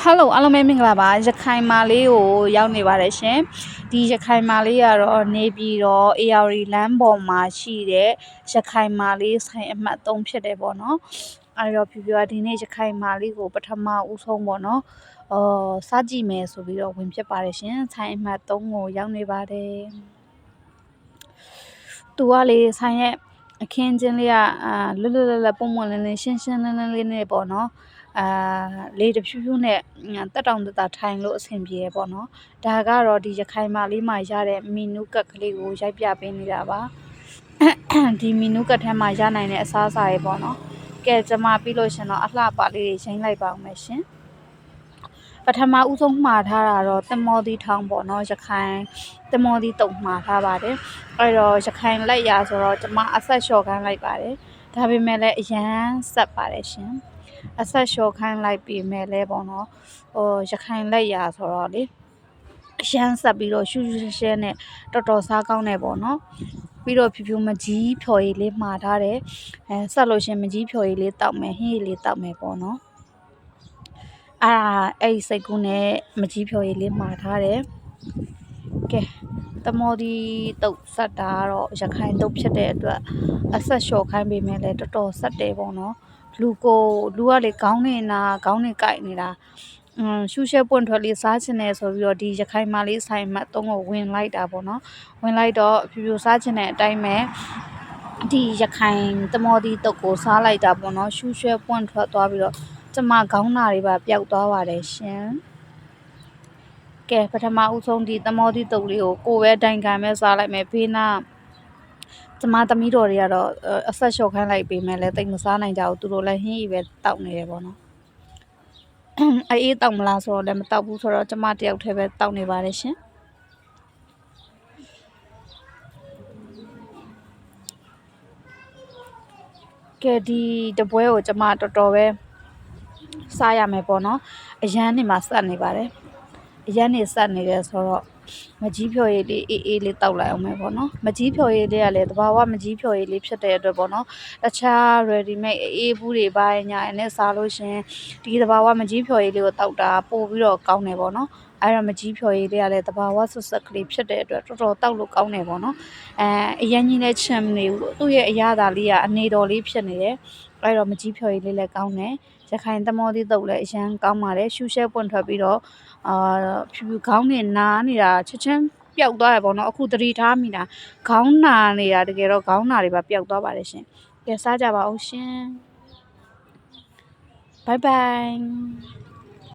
Hello အားလုံးပဲမင်္ဂလာပါရခိုင်မာလေးကိုရောက်နေပါတယ်ရှင်ဒီရခိုင်မာလေးကတော့နေပြည်တော် AR လမ်းပေါ်မှာရှိတဲ့ရခိုင်မာလေးဆိုင်အမှတ်3ဖြစ်တယ်ပေါ့နော်အဲ့တော့ဖြူဖြူကဒီနေ့ရခိုင်မာလေးကိုပထမဦးဆုံးပေါ့နော်စားကြည့်မယ်ဆိုပြီးတော့ဝင်ဖြစ်ပါတယ်ရှင်ဆိုင်အမှတ်3ကိုရောက်နေပါတယ်သူကလေဆိုင်ရဲ့အခင်းချင်းလေးကလွတ်လွတ်လပ်လပ်ပုံမှန်လင်းလင်းရှင်းရှင်းလင်းလင်းလေးနဲ့ပေါ့နော်လေတဖြူးဖြူးနဲ့တက်တောင်တက်တာထိုင်လို့အဆင်ပြေရပေါ့နော်ဒါကတော့ဒီရခိုင်မာလေးမှာရတဲ့မီနူးကတ်ကလေးကိုရိုက်ပြပေးနေတာပါဒီမီနူးကတ်ထဲမှာရနိုင်တဲ့အစားအစာတွေပေါ့နော်ကဲကျွန်မပြီးလို့ရှင်တော့အလှပါလေးတွေချိန်လိုက်ပါအောင်မယ်ရှင်ပထမဦးဆုံးမှားထားတာတော့တမောဒီထောင်းပေါ့နော်ရခိုင်တမောဒီတုံမှားထားပါတယ်အဲ့တော့ရခိုင်လက်ရာဆိုတော့ကျွန်မအဆက်လျှော်ခိုင်းလိုက်ပါတယ်ဒါပေမဲ့လည်းအရန်ဆက်ပါတယ်ရှင်အဆက်လျှော်ခိုင်းလိုက်ပြီးမဲ့လဲပေါ့နော်ရခိုင်လက်ရာဆိုတော့လေအရန်ဆက်ပြီးတော့ရှူးရှူးရှဲနဲ့တော်တော်စားကောင်းတယ်ပေါ့နော်ပြီးတော့ဖြူဖြူမကြီးဖြော်ရည်လေးမှားထားတယ်ဆက်လို့ရှင်မကြီးဖြော်ရည်လေးတောက်မယ်ဟင်းရည်လေးတောက်မယ်ပေါ့နော်အဲ့စိတ်ကူးနဲ့မကြီးဖြော်ရည်လေးမှားထားတယ်ကဲတမောဒီတုတ်ဆက်တာတော့ရခိုင်တုတ်ဖြစ်တဲ့အတွက်အဆက်လျှော်ခိုင်းပေးမယ်လေတော်တော်ဆက်တယ်ပေါ့နော်လူကလေခေါင်းနေကိုက်နေတာရှူးရှဲပွန့်ထွက်လေးစားချင်တယ်ဆိုပြီးတော့ဒီရခိုင်မာလေးဆိုင်မှ3ကိုဝင်လိုက်တာပေါ့နော်ဝင်လိုက်တော့ဖြူဖြူစားချင်တဲ့အတိုင်းပဲဒီရခိုင်တမောဒီတုတ်ကိုစားလိုက်တာပေါ့နော်ရှူးရှဲပွန့်ထွက်သွားပြီးတော့ကျမခေါင်းနာတွေပါပျောက်သွားပါတယ်ရှင်ကဲပထမဦးဆုံးဒီတမောဒီတုတ်လေးကိုပဲတိုင်ခံမဲ့စားလိုက်မယ်ဖေးနာကျမသမီးတော်တွေကတော့အဆက်လျှော်ခိုင်းလိုက်ပေးမယ်လဲတိတ်မစားနိုင်ကြဘူးသူတို့လည်းဟင်းရီပဲတောက်နေတယ်ပေါ့နော်အေးတောက်မလားဆိုတော့လည်းမတောက်ဘူးဆိုတော့ကျမတယောက်တည်းပဲတောက်နေပါတယ်ရှင်ကဲဒီတပွဲကိုကျမတော်တော်ပဲစားရမယ်ပေါ့နော်အရန်နေမှာစက်နေပါတယ်အရန်နေစက်နေတယ်ဆိုတော့မကြီးဖြော်ရည်လေးအေးလေးတောက်လိုက်အောင်မယ်ပေါ့နော်မကြီးဖြော်ရည်လေးကလည်းတဘာဝမကြီးဖြော်ရည်လေးဖြစ်တဲ့အတွက်ပေါ့နော်တခြား ready made အေးဘူးတွေပါညာနဲ့စားလို့ရှင်ဒီတဘာဝမကြီးဖြော်ရည်လေးကိုတောက်တာပို့ပြီးတော့ကောင်းတယ်ပေါ့နော်အဲ့တော့မကြီးဖြော်ရည်လေးကလည်းတဘာဝဆွဆက်ကလေးဖြစ်တဲ့အတွက်တော်တော်တောက်လို့ကောင်းတယ်ပေါ့နော်အရန်ကြီးနဲ့ချမ်းနေဘူးသူ့ရဲ့အရသာလေးကအနေတော်လေးဖြစ်နေတယ်အဲ့တော့မကြီးဖြော်ရည်လေးလည်းကောင်းတယ်ရခိုင်သမောတိတုတ်လည်းအရန်ကောင်းပါတယ်ရှူးရှဲပွန့်ထွက်ပြီးတော့ဖြူဖြူခေါင်းနဲ့နားနေတာချက်ချင်းပျောက်သွားရပေါ့နော်အခုသတိထားမိတာခေါင်းနာနေတာတကယ်တော့ခေါင်းနာတွေပါပျောက်သွားပါတယ်ရှင်ကဲစားကြပါဦးရှင်ဘိုင်ဘိုင်